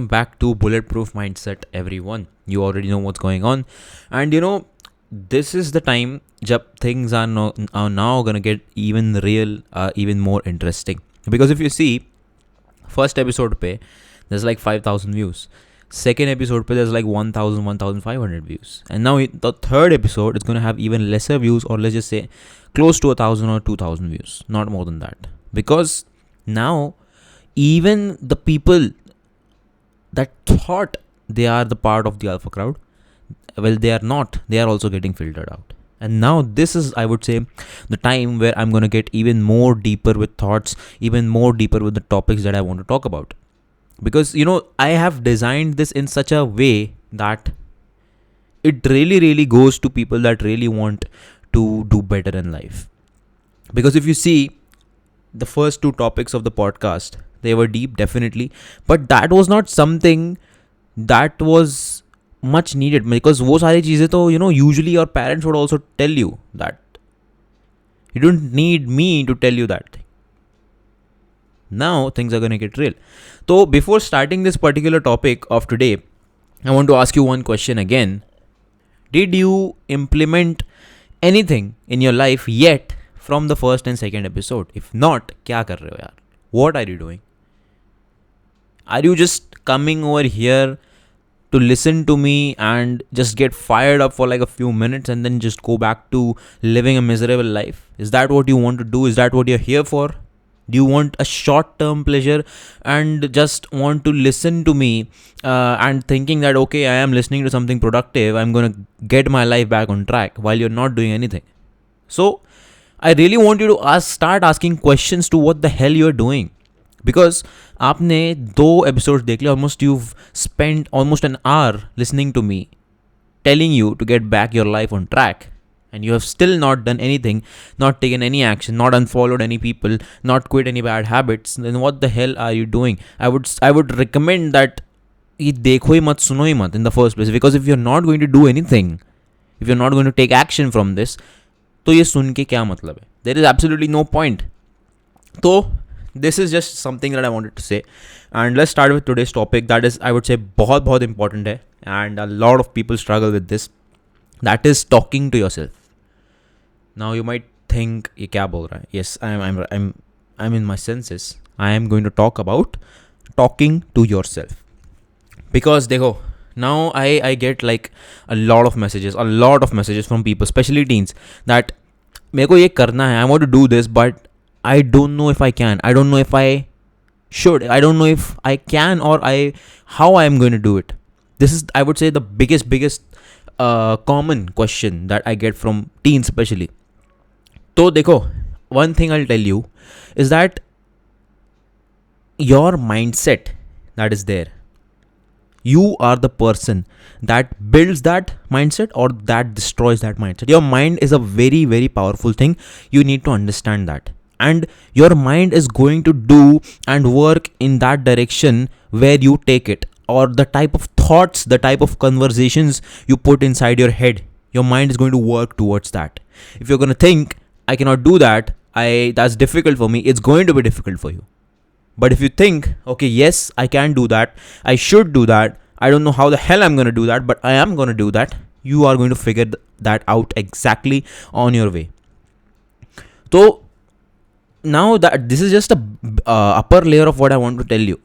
Back to Bulletproof Mindset, everyone. You already know what's going on. And this is the time jab things are now gonna get even real, even more interesting. Because if you see, first episode pe, there's like 5,000 views. Second episode pe, there's like 1,500 views. And now the third episode is gonna have even lesser views, or let's just say close to 1,000 or 2,000 views. Not more than that. Because now even the people that thought they are the part of the alpha crowd, well, they are not. They are also getting filtered out. And now this is, I would say, the time where I'm going to get even more deeper with thoughts, even more deeper with the topics that I want to talk about. Because, I have designed this in such a way that it really, really goes to people that really want to do better in life. Because if you see the first two topics of the podcast, they were deep, definitely, but that was not something that was much needed, because वो सारी चीज़ें तो usually your parents would also tell you that. You don't need me to tell you that thing. Now things are going to get real. So before starting this particular topic of today, I want to ask you one question again. Did you implement anything in your life yet from the first and second episode? If not, क्या कर रहे हो यार? What are you doing? Are you just coming over here to listen to me and just get fired up for like a few minutes and then just go back to living a miserable life? Is that what you want to do? Is that what you're here for? Do you want a short-term pleasure and just want to listen to me and thinking that, okay, I am listening to something productive, I'm going to get my life back on track while you're not doing anything? So I really want you to start asking questions to what the hell you're doing. Because आपने 2 episodes देख लिया, almost you've spent almost an hour listening to me, telling you to get back your life on track, and you have still not done anything, not taken any action, not unfollowed any people, not quit any bad habits. Then what the hell are you doing? I would recommend that ये देखो ही मत, सुनो ही मत in the first place, because if you're not going to do anything, if you're not going to take action from this, तो ये सुन के क्या मतलब है? There is absolutely no point. तो this is just something that I wanted to say, and let's start with today's topic. That is, I would say, बहुत important है, and a lot of people struggle with this. That is talking to yourself. Now you might think, ये क्या बोल रहा है? Yes, I'm in my senses. I am going to talk about talking to yourself, because देखो, now I get like a lot of messages from people, especially teens, that मेरे को ये करना है, I want to do this, but I don't know if I can. I don't know if I should. I don't know if I can, or how I am going to do it. This is, I would say, the biggest common question that I get from teens especially. So देखो, one thing I'll tell you is that your mindset that is there, you are the person that builds that mindset or that destroys that mindset. Your mind is a very, very powerful thing. You need to understand that. And your mind is going to do and work in that direction where you take it, or the type of thoughts, the type of conversations you put inside your head. Your mind is going to work towards that. If you're going to think, I cannot do that, that's difficult for me, it's going to be difficult for you. But if you think, okay, yes, I can do that, I should do that, I don't know how the hell I'm going to do that, but I am going to do that, you are going to figure that out exactly on your way. So now that this is just a upper layer of what I want to tell you,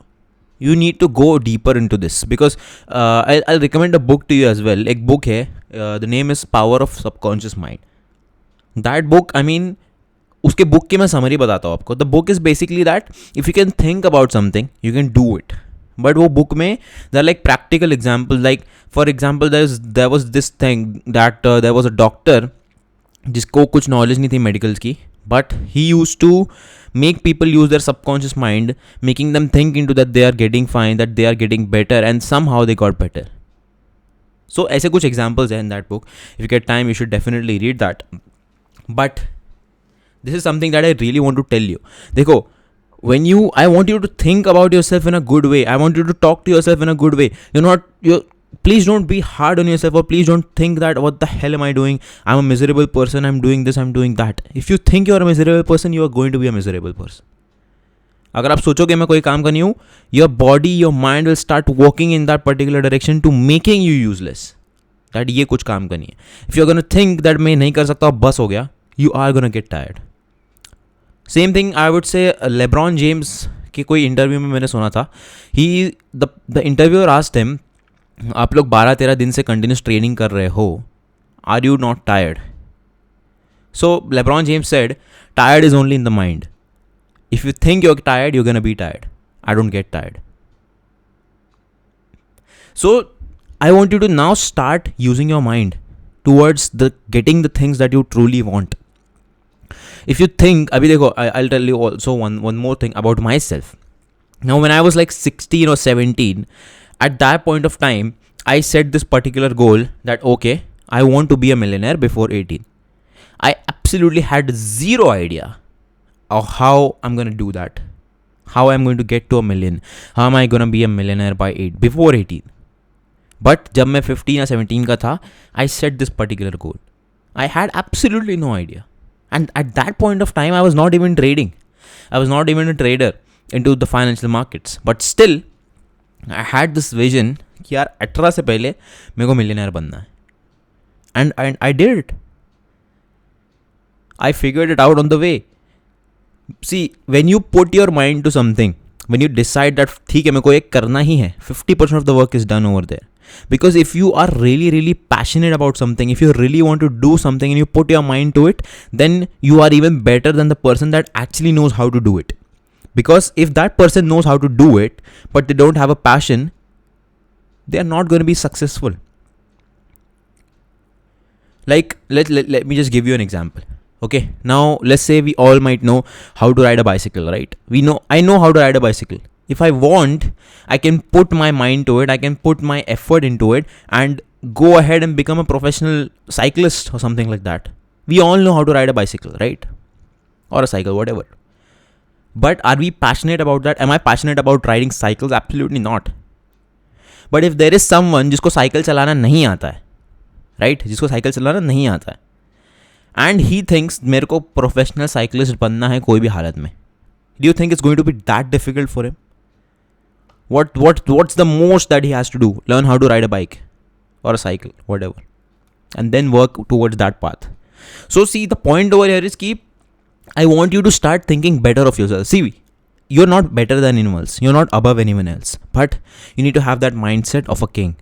you need to go deeper into this, because I'll recommend a book to you as well. Ek book hai, the name is Power of Subconscious Mind. That book, I mean, उसके book की मैं summary बताता हूँ आपको. The book is basically that if you can think about something, you can do it. But वो book में there are like practical examples. Like for example, there was this thing that there was a doctor जिसको कुछ knowledge नहीं थी medicals की, but he used to make people use their subconscious mind, making them think into that they are getting fine, that they are getting better, and somehow they got better. So ऐसे कुछ examples हैं in that book. If you get time, you should definitely read that. But this is something that I really want to tell you. देखो, I want you to think about yourself in a good way. I want you to talk to yourself in a good way. Please don't be hard on yourself, or please don't think that what the hell am I doing? I'm a miserable person. I'm doing this. I'm doing that. If you think you're a miserable person, you are going to be a miserable person. अगर आप सोचोगे मैं कोई काम करनी हूँ, your body your mind will start working in that particular direction to making you useless, that ये कुछ काम करनी है. If you are gonna think that मैं नहीं कर सकता, बस हो गया, you are gonna get tired. Same thing I would say LeBron James के कोई इंटरव्यू में मैंने सुना था, he the interviewer asked him, आप लोग 12-13 दिन से कंटिन्यूस ट्रेनिंग कर रहे हो, are you not tired? So LeBron James said, tired is only in the mind. If you think you are tired, you gonna be tired. I don't get tired. So I want you to now start using your mind towards getting the things that you truly want. If you think, abhi dekho, I'll tell you also one more thing about myself. Now, when I was like 16 or 17, at that point of time, I set this particular goal that, okay, I want to be a millionaire before 18. I absolutely had zero idea of how I'm going to do that. How I'm going to get to a million. How am I going to be a millionaire before 18. But जब मैं 15 या 17 का था, I set this particular goal. I had absolutely no idea. And at that point of time I was not even trading. I was not even a trader in to the financial markets. But still I had this vision कि यार 18 से पहले मेरे को millionaire बनना है. And I did it. I figured it out on the way. See, when you put your mind to something, when you decide that ठीक है मेरे को एक करना ही है, 50% of the work is done over there. Because if you are really passionate about something, if you really want to do something and you put your mind to it, then you are even better than the person that actually knows how to do it. Because if that person knows how to do it, but they don't have a passion, they are not going to be successful. Like, let me just give you an example. Okay, now let's say we all might know how to ride a bicycle, right? I know how to ride a bicycle. If I want, I can put my mind to it, I can put my effort into it and go ahead and become a professional cyclist or something like that. We all know how to ride a bicycle, right? Or a cycle, whatever. But are we passionate about that? Am I passionate about riding cycles? Absolutely not. But if there is someone जिसको cycle चलाना नहीं आता है, right? जिसको cycle चलाना नहीं आता है, and he thinks मेरे को प्रोफेशनल साइकिलिस्ट बनना है कोई भी हालत में, do you think it's going to be that difficult for him? What's the most that he has to do? Learn how to ride a bike or a cycle, whatever, and then work towards that path. So see, the point over here is कि I want you to start thinking better of yourself. See, you're not better than anyone else, you're not above anyone else, but you need to have that mindset of a king,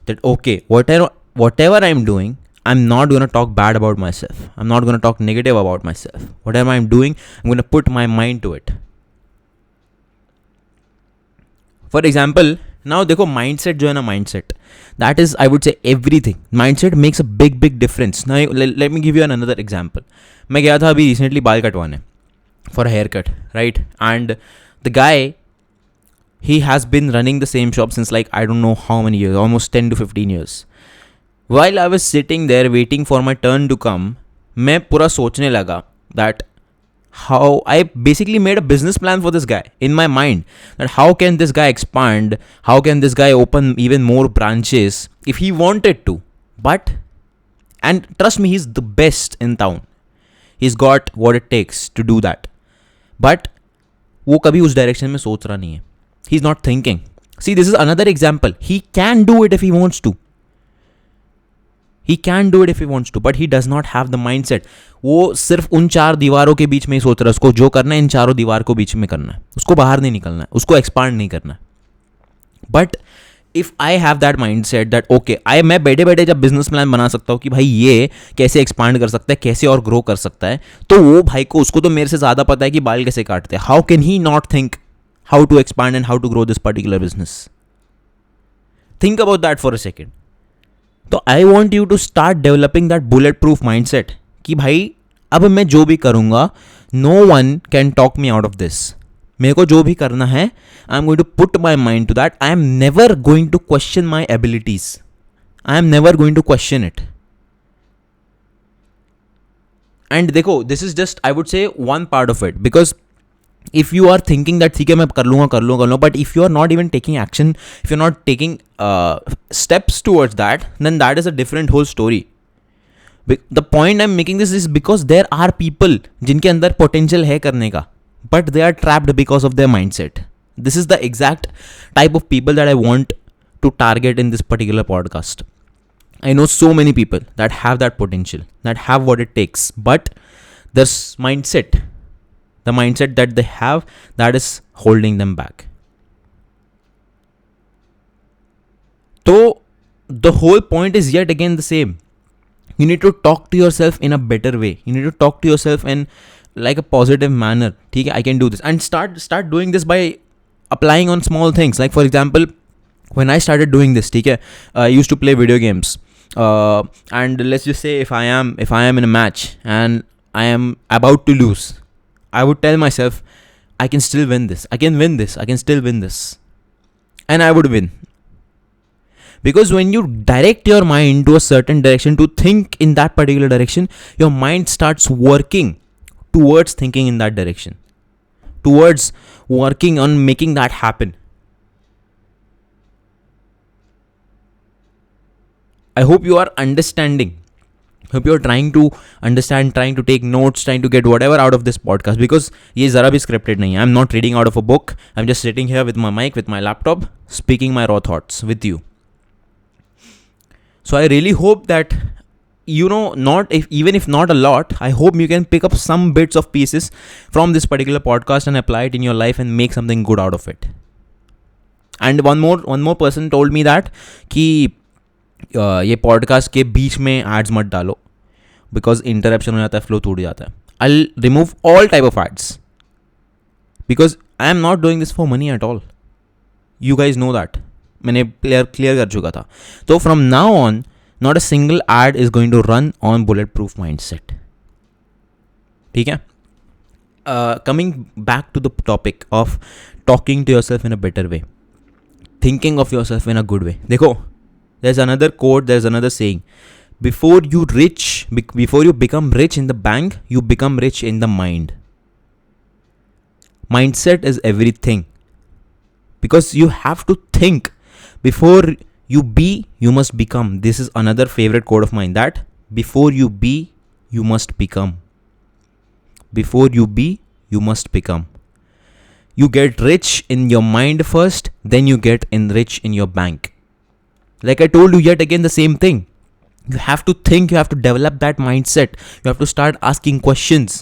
that okay, whatever I'm doing, I'm not going to talk bad about myself. I'm not going to talk negative about myself. Whatever I'm doing, I'm going to put my mind to it. For example, now देखो mindset जो है ना, mindset, that is, I would say, everything. Mindset makes a big difference. Now let me give you another example. मैं गया था अभी recently बाल कटवाने for a haircut, right? And the guy, he has been running the same shop since like I don't know how many years, almost 10 to 15 years. While I was sitting there waiting for my turn to come, मैं पूरा सोचने लगा that how I basically made a business plan for this guy in my mind, that how can this guy expand, how can this guy open even more branches if he wanted to. But, and trust me, he's the best in town. He's got what it takes to do that. But वो कभी उस direction में सोच रहा नहीं है. He's not thinking. See, this is another example. He can do it if he wants to. He can do it if he wants to, but he does not have the mindset. वो सिर्फ उन 4 दीवारों के बीच में ही सोच रहा है, उसको जो करना है इन 4 दीवार को बीच में करना है, उसको बाहर नहीं निकलना है, उसको एक्सपांड नहीं करना है. But if I have that mind set that okay, मैं बैठे बैठे जब बिजनेस प्लान बना सकता हूँ कि भाई ये कैसे एक्सपांड कर सकता है, कैसे और ग्रो कर सकता है, तो वो भाई को, उसको तो मेरे से ज़्यादा पता है कि बाल कैसे काटते हैं. How can he not think how to expand and how to grow this particular business? Think about that for a second. तो I want you to start developing that bullet proof mind set कि भाई अब मैं जो भी करूँगा, no one can talk me out of this. मेरे को जो भी करना है, I am going to put my mind to that. I am never going to question my abilities. I am never going to question it. And देखो, this is just, I would say, one part of it. Because if you are thinking that ठीक है मैं कर लूँगा, but if you are not even taking action, if you're not taking steps towards that, then that is a different whole story. The point I'm making this is because there are people जिनके अंदर potential है करने का, but they are trapped because of their mindset. This is the exact type of people that I want to target in this particular podcast. I know so many people that have that potential, that have what it takes, but this mindset, the mindset that they have, that is holding them back. So the whole point is yet again the same. You need to talk to yourself in a better way. You need to talk to yourself in like a positive manner. Okay, I can do this, and start doing this by applying on small things. Like for example, when I started doing this, okay, I used to play video games, and let's just say if I am in a match and I am about to lose, I would tell myself, I can still win this. I can win this. I can still win this, and I would win. Because when you direct your mind to a certain direction, to think in that particular direction, your mind starts working towards thinking in that direction, towards working on making that happen. I hope you are understanding. Hope you are trying to understand, trying to take notes, trying to get whatever out of this podcast. Because ये ज़रा भी scripted नहीं है. I'm not reading out of a book. I'm just sitting here with my mic, with my laptop, speaking my raw thoughts with you. So I really hope that, even if not a lot, I hope you can pick up some bits of pieces from this particular podcast and apply it in your life and make something good out of it. And one more person told me that कि ये podcast के बीच में ads मत डालो, because interruption हो जाता है, flow टूट जाता है. I remove all type of ads because I am not doing this for money at all. You guys know that. मैंने क्लियर कर चुका था. तो from now on, not a single ad is going to run on bulletproof mindset. ठीक है. Coming back to the topic of talking to yourself in a better way, thinking of yourself in a good way. देखो, there's another quote, there's another saying. Before you become rich in the bank, you become rich in the mind. Mindset is everything. Because you have to think. Before you be, you must become. This is another favorite quote of mine, that before you be, you must become. Before you be, you must become. You get rich in your mind first, then you get rich in your bank. Like I told you, yet again the same thing. You have to think, you have to develop that mindset. You have to start asking questions.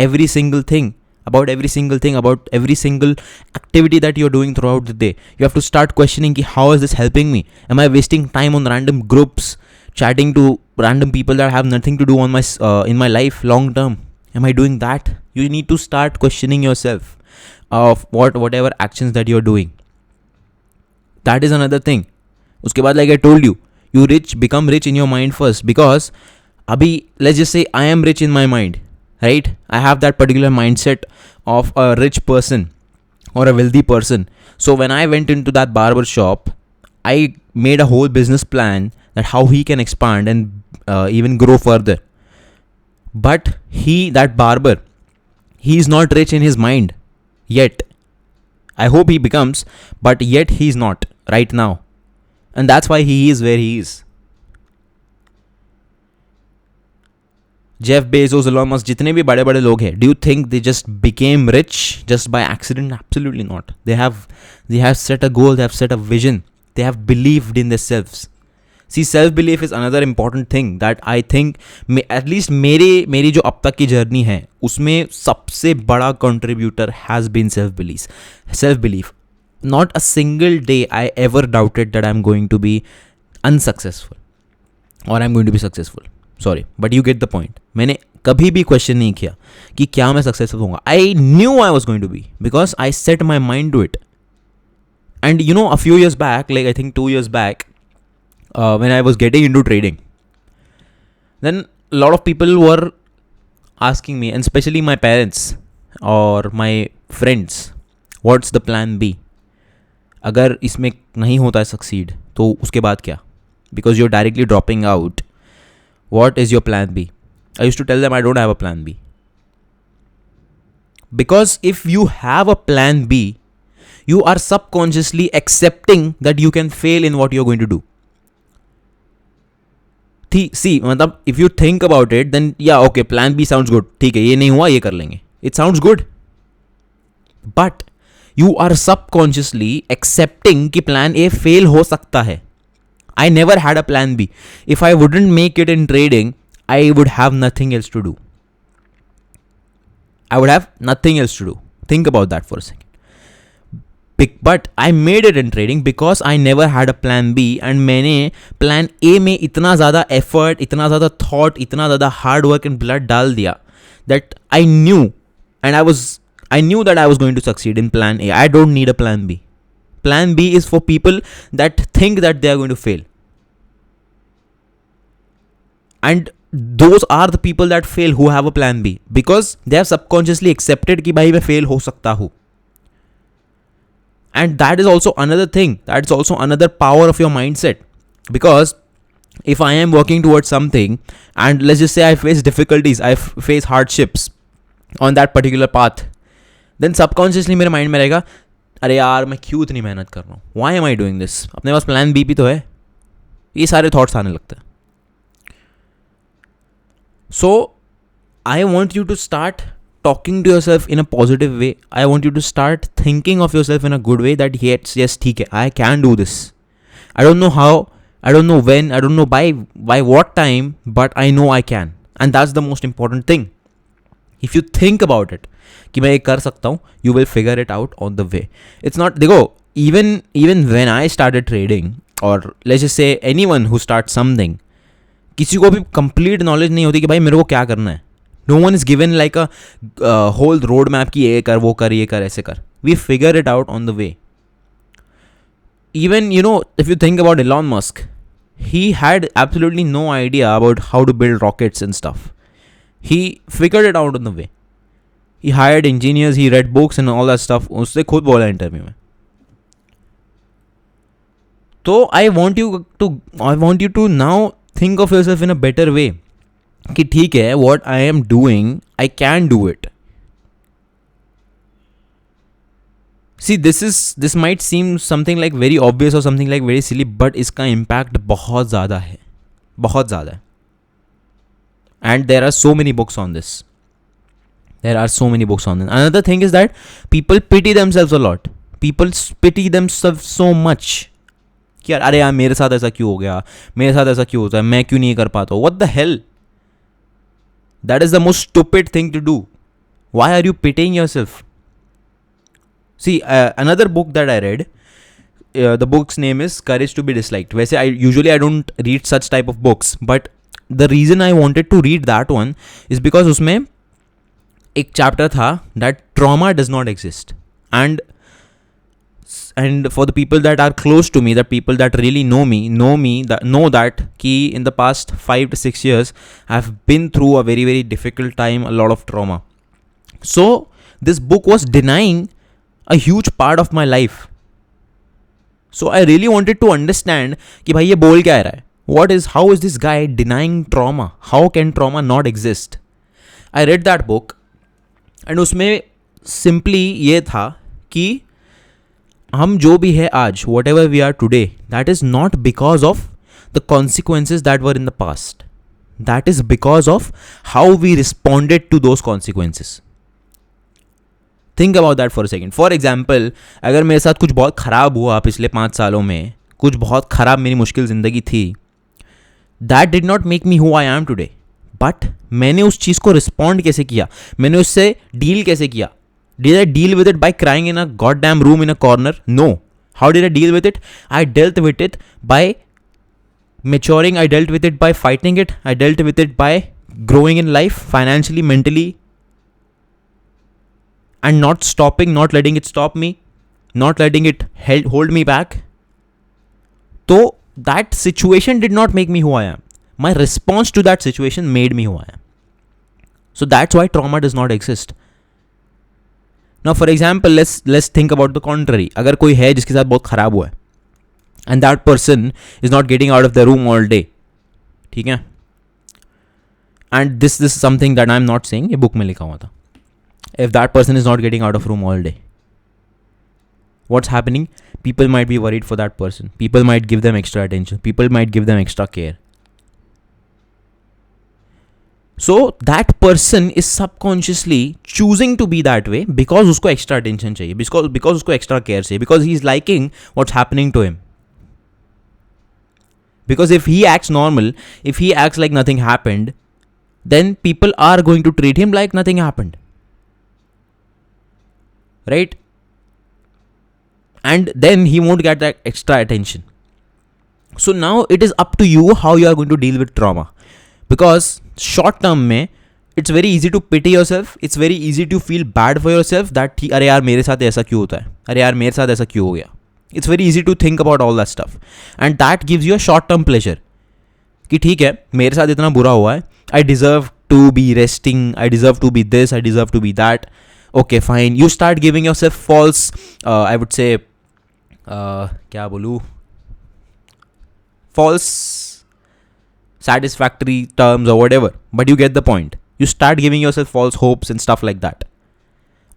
Every single thing, about every single activity that you're doing throughout the day. You have to start questioning, how is this helping me? Am I wasting time on random groups, chatting to random people that have nothing to do on in my life long term? Am I doing that? You need to start questioning yourself of whatever actions that you're doing. That is another thing. उसके बाद, like I told you, you become rich in your mind first. Because अभी let's just say I am rich in my mind, right? I have that particular mindset of a rich person or a wealthy person. So when I went into that barber shop, I made a whole business plan that how he can expand and even grow further. But that barber, he is not rich in his mind yet. I hope he becomes, but yet he's not right now. And that's why he is where he is. Jeff Bezos, Elon Musk, जितने भी बड़े बड़े लोग हैं, do you think they just became rich just by accident? Absolutely not. They have set a goal, they have set a vision, they have believed in themselves. See, self-belief is another important thing that I think, at least मेरी जो अब तक की journey है, उसमें सबसे बड़ा contributor has been self-belief. Not a single day I ever doubted that I'm going to be unsuccessful or I'm going to be successful. Sorry, but you get the point. मैंने कभी भी क्वेश्चन नहीं किया कि क्या मैं सक्सेसफुल होऊंगा. I knew I was going to be, because I set my mind to it. And a few years back, like I think 2 years back, when I was getting into trading, then a lot of people were asking me, and especially my parents or my friends, what's the plan B? अगर इसमें नहीं होता है succeed, तो उसके बाद क्या? Because you're directly dropping out. What is your plan B? I used to tell them I don't have a plan B. Because if you have a plan B, you are subconsciously accepting that you can fail in what you're going to do. See, if you think about it, then yeah, okay, plan B sounds good. ठीक है, ये नहीं हुआ, ये कर लेंगे. It sounds good. But you are subconsciously accepting कि plan A fail हो सकता है. I never had a plan B. If I wouldn't make it in trading, I would have nothing else to do. I would have nothing else to do. Think about that for a second. But I made it in trading because I never had a plan B and मैंने plan A में इतना ज़्यादा effort, इतना ज़्यादा thought, इतना ज़्यादा hard work and blood डाल दिया that I knew that I was going to succeed in plan A. I don't need a plan B. Plan B is for people that think that they are going to fail. And those are the people that fail who have a plan B because they have subconsciously accepted कि भाई मैं fail हो सकता हूँ. And that is also another thing. That's also another power of your mindset. Because if I am working towards something and let's just say I face difficulties, I face hardships on that particular path, then subconsciously मेरे mind में रहेगा अरे यार मैं क्यों इतनी मेहनत कर रहा हूँ, why am I doing this? अपने पास प्लान बी भी तो है. ये सारे थॉट्स आने लगते हैं. So I want you to start talking to yourself in a positive way. I want you to start thinking of yourself in a good way that yes ठीक है, I can do this. I don't know how, I don't know when, I don't know by what time, but I know I can. And that's the most important thing. If you think about it कि मैं ये कर सकता हूँ, you will figure it out on the way. It's not, देखो, even when I started trading, or let's just say anyone who starts something, किसी को भी complete knowledge नहीं होती कि भाई मेरे को क्या करना है. No one is given like a whole road map कि ये कर, वो कर, ये कर, ऐसे कर. We figure it out on the way. Even, if you think about Elon Musk, he had absolutely no idea about how to build rockets and stuff. He figured it out on the way. He hired engineers, he read books and all that stuff. उससे खुद बोला interview में. तो I want you to now think of yourself in a better way. कि ठीक है, what I am doing, I can do it. See, this might seem something like very obvious or something like very silly, but इसका impact बहुत ज़्यादा है. बहुत ज़्यादा है. And there are so many books on this. Another thing is that people pity themselves a lot. People pity themselves so much. कि यार अरे यार मेरे साथ ऐसा क्यों हो गया, मेरे साथ ऐसा क्यों होता है, मैं क्यों नहीं कर पाता. What the hell? That is the most stupid thing to do. Why are you pitying yourself? See, another book that I read, the book's name is Courage to be Disliked. वैसे I don't read such type of books, but the reason I wanted to read that one is because उसमें एक chapter था that trauma does not exist. And for the people that are close to me, the people that really know that कि in the past 5 to 6 years I've been through a very, very difficult time, a lot of trauma. So this book was denying a huge part of my life. So I really wanted to understand कि भाई ये बोल क्या रहा है. How is this guy denying trauma? How can trauma not exist? I read that book and उसमें simply ये था कि हम जो भी है आज, whatever we are today, that is not because of the consequences that were in the past. That is because of how we responded to those consequences. Think about that for a second. For example, अगर मेरे साथ कुछ बहुत ख़राब हुआ पिछले 5 सालों में, कुछ बहुत ख़राब मेरी मुश्किल ज़िंदगी थी, that did not make me who I am today. But मैंने उस चीज़ को रिस्पॉन्ड कैसे किया, मैंने उससे डील कैसे किया. Did I deal with it by crying in a goddamn room in a corner? No. How did I deal with it? I dealt with it by maturing. I dealt with it by fighting it. I dealt with it by growing in life, financially, mentally, and not stopping, not letting it stop me, not letting it hold me back. So that situation did not make me who I am. My response to that situation made me who I am. So that's why trauma does not exist. Now, for example, let's think about the contrary. अगर कोई है जिसके साथ बहुत ख़राब हुआ है and that person is not getting out of the room all day, ठीक है? And this is something that I'm not saying, ये book में लिखा हुआ था. If that person is not getting out of room all day, what's happening? People might be worried for that person. People might give them extra attention. People might give them extra care. So that person is subconsciously choosing to be that way because उसको extra attention चाहिए, because उसको extra care चाहिए, because he's liking what's happening to him. Because if he acts normal, if he acts like nothing happened, then people are going to treat him like nothing happened. Right? And then he won't get that extra attention. So now it is up to you how you are going to deal with trauma. Because short term में it's very easy to pity yourself. It's very easy to feel bad for yourself that अरे यार मेरे साथ ऐसा क्यों होता है, अरे यार मेरे साथ ऐसा क्यों हो गया. It's very easy to think about all that stuff. And that gives you a short term pleasure. कि ठीक है मेरे साथ इतना बुरा हुआ है, I deserve to be resting, I deserve to be this, I deserve to be that. Okay, fine. You start giving yourself false, I would say, क्या बोलूँ, false satisfactory terms or whatever, but you get the point. You start giving yourself false hopes and stuff like that.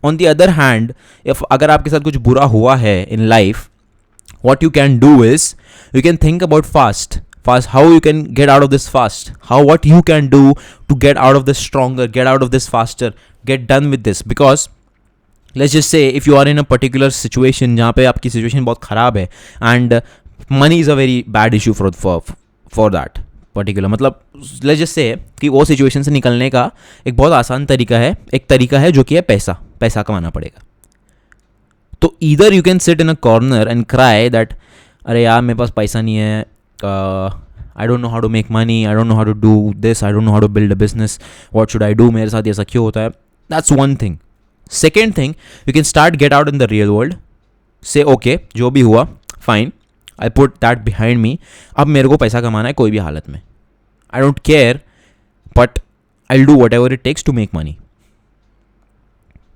On the other hand, if अगर आपके साथ कुछ बुरा हुआ है in life, what you can do is you can think about fast how you can get out of this fast, what you can do to get out of this stronger, get out of this faster, get done with this. Because let's just say if you are in a particular situation जहाँ पे आपकी situation बहुत ख़राब है and money is a very bad issue for that particular, मतलब let's just say कि वो situation से निकलने का एक बहुत आसान तरीका है जो कि है पैसा कमाना पड़ेगा. तो either you can sit in a corner and cry that अरे यार मेरे पास पैसा नहीं है, I don't know how to make money, I don't know how to do this, I don't know how to build a business, what should I do, मेरे साथ ऐसा क्यों होता है. That's one thing. Second thing, you can start get out in the real world. Say okay, जो भी हुआ fine, I put that behind me. अब मेरे को पैसा कमाना है कोई भी हालत में. I don't care, but I'll do whatever it takes to make money.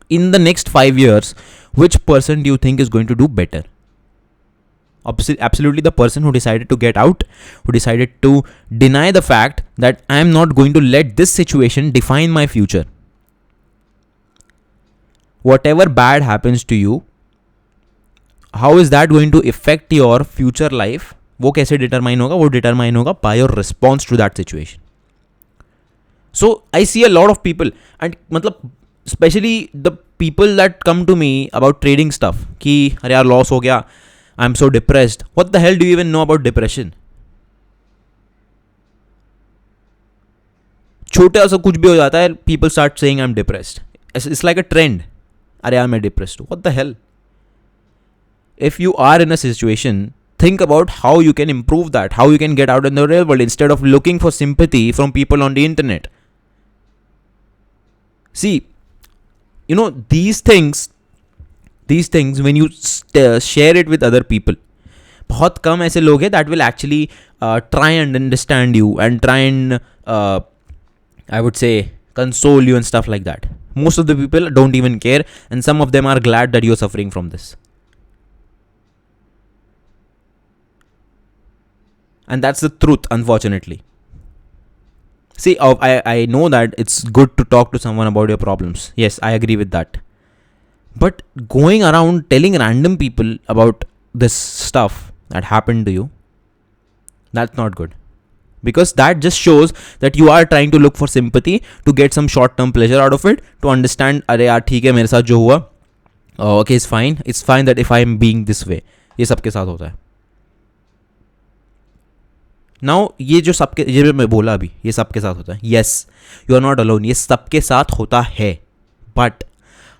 In the next 5 years, which person do you think is going to do better? Absolutely the person who decided to get out, who decided to deny the fact that I am not going to let this situation define my future. Whatever bad happens to you, how is that going to affect your future life? वो कैसे determine होगा? वो determine होगा by your response to that situation. So I see a lot of people, and मतलब especially the people that come to me about trading stuff कि अरे यार loss हो गया, I'm so depressed. What the hell do you even know about depression? छोटा सा कुछ भी हो जाता है, people start saying I'm depressed. It's like a trend. अरे यार मैं depressed हूँ. What the hell? If you are in a situation, think about how you can improve that, how you can get out in the real world instead of looking for sympathy from people on the internet. See, you know, these things when you share it with other people, बहुत कम ऐसे लोग हैं that will actually try and understand you and try and I would say console you and stuff like that. Most of the people don't even care, and some of them are glad that you're suffering from this. And that's the truth, unfortunately. See, I know that it's good to talk to someone about your problems. Yes, I agree with that. But going around telling random people about this stuff that happened to you, that's not good. Because that just shows that you are trying to look for sympathy to get some short-term pleasure out of it, to understand, अरे यार ठीक है मेरे साथ जो हुआ, okay, it's fine that if I am being this way. ये सबके साथ होता है. Now ये जो मैं बोला अभी, ये सबके साथ होता है. Yes, you are not alone. ये सबके साथ होता है. But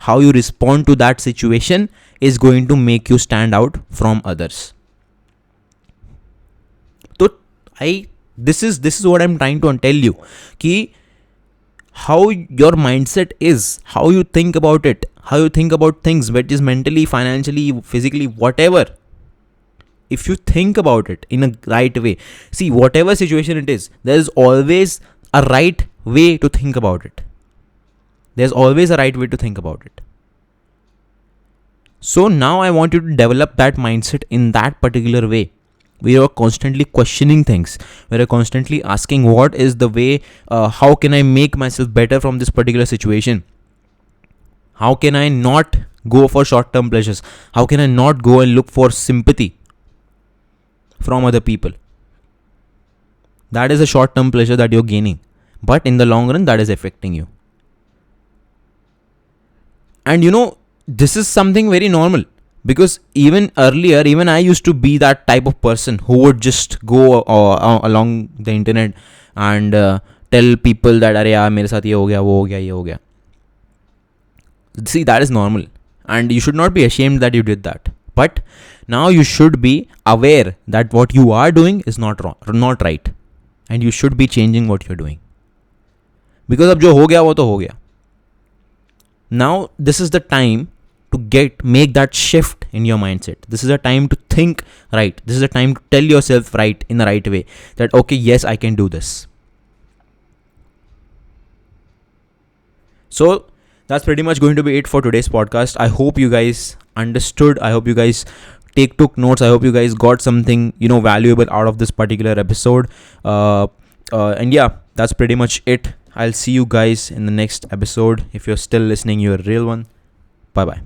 how you respond to that situation is going to make you stand out from others. So this is what I'm trying to tell you. कि how your mindset is, how you think about it, how you think about things, whether it is mentally, financially, physically, whatever. If you think about it in a right way, see, whatever situation it is, there is always a right way to think about it. There's always a right way to think about it. So now I want you to develop that mindset in that particular way. We are constantly questioning things. We are constantly asking what is the way, how can I make myself better from this particular situation? How can I not go for short-term pleasures? How can I not go and look for sympathy from other people? That is a short-term pleasure that you're gaining. but in the long run, that is affecting you. And this is something very normal, because even earlier, even I used to be that type of person who would just go along the internet and tell people that अरे यार मेरे साथ ये हो गया, वो हो गया, ये हो गया. See, that is normal, and you should not be ashamed that you did that. But now you should be aware that what you are doing is not wrong, not right, and you should be changing what you're doing. Because अब जो हो गया वो तो हो गया. Now this is the time to make that shift in your mindset. This is a time to think right. This is a time to tell yourself right, in the right way, that okay, yes, I can do this. So that's pretty much going to be it for today's podcast. I hope you guys understood. I hope you guys took notes. I hope you guys got something valuable out of this particular episode. And yeah, that's pretty much it. I'll see you guys in the next episode. If you're still listening, you're a real one. Bye bye.